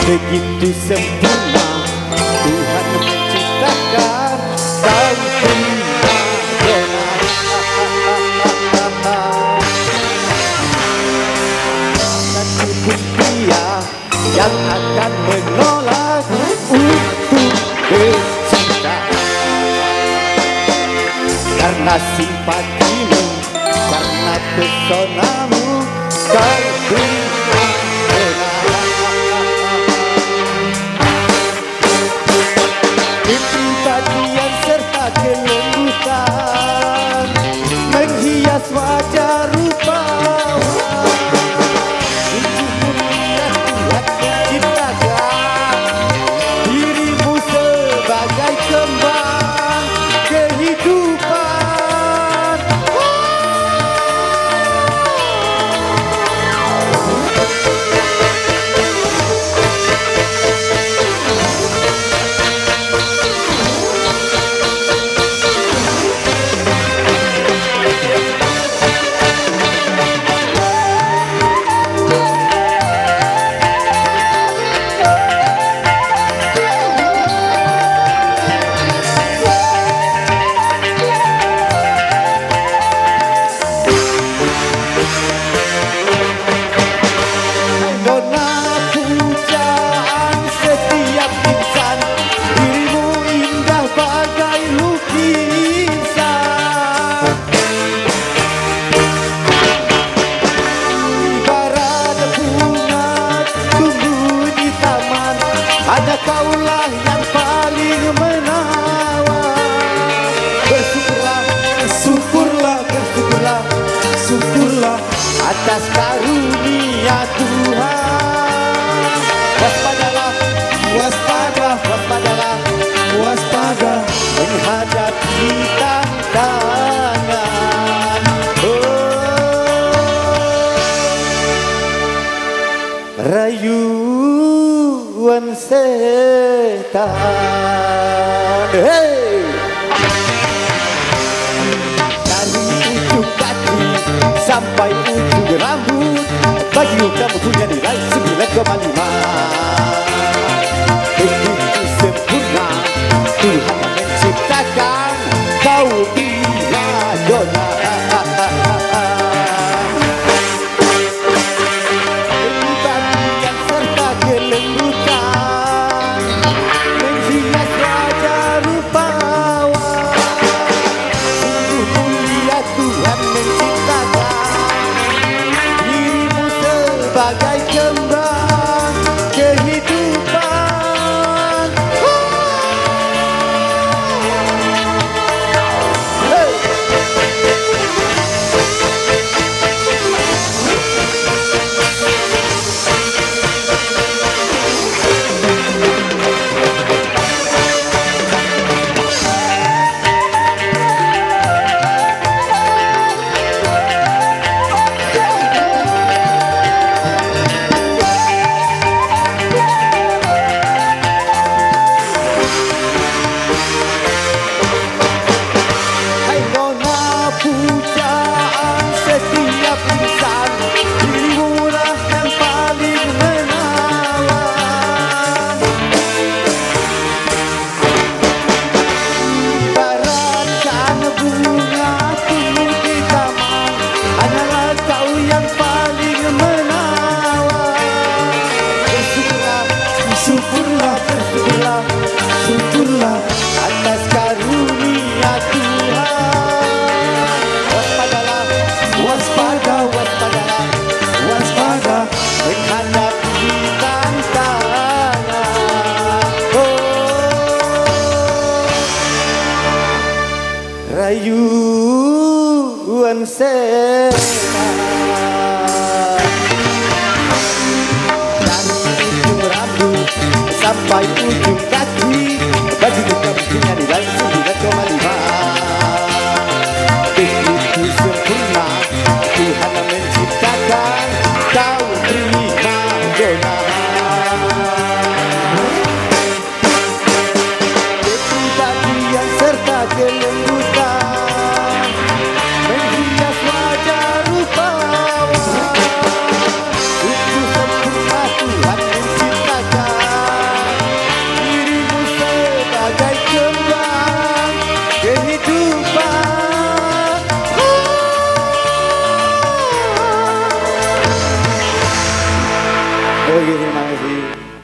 Begitu sempurna Tuhan menciptakan kau prima donna. Satu pun dia yang akan menolak untuk bercinta, karena simpatimu, karena pesonamu, kau prima donna. Kepribadian serta kelembutan menghias wajah rupawan. Tubuhmu yang Tuhan menciptakan, dirimu sebagai kembang kehidupan. Hanya kaulah yang paling menawan. Bersyukurlah, bersyukurlah, bersyukurlah, syukurlah atas karunia Tuhan. Waspadalah, waspada, waspadalah, waspada menghadapi tantangan. Rayuan setan, hey! Dari ujung kaki sampai ujung rambut, bagimu kamu punya nilai 9,5. Begitu sempurna Tuhan yang menciptakan kau prima donna. Sebagai kembang kehidupan. Hey! Pujaan setiap insan, dirimu lah yang paling menawan. Ibaratkan bunga tumbuh di taman, hanyalah kau yang paling menawan. Bersyukurlah, bersyukurlah, bersyukurlah, syukurlah atas karunia Tuhan. Waspada, waspadalah, waspada menghadapi tantangan. Rayuan setan, dari ujung rambut sampai ujung kaki, bagimu kamu punya nilai 9,5. Begitu sempurna Tuhan yang menciptakan kau prima donna. Kepribadian serta kelembutan menghias wajah rupawan. Oke, terima kasih.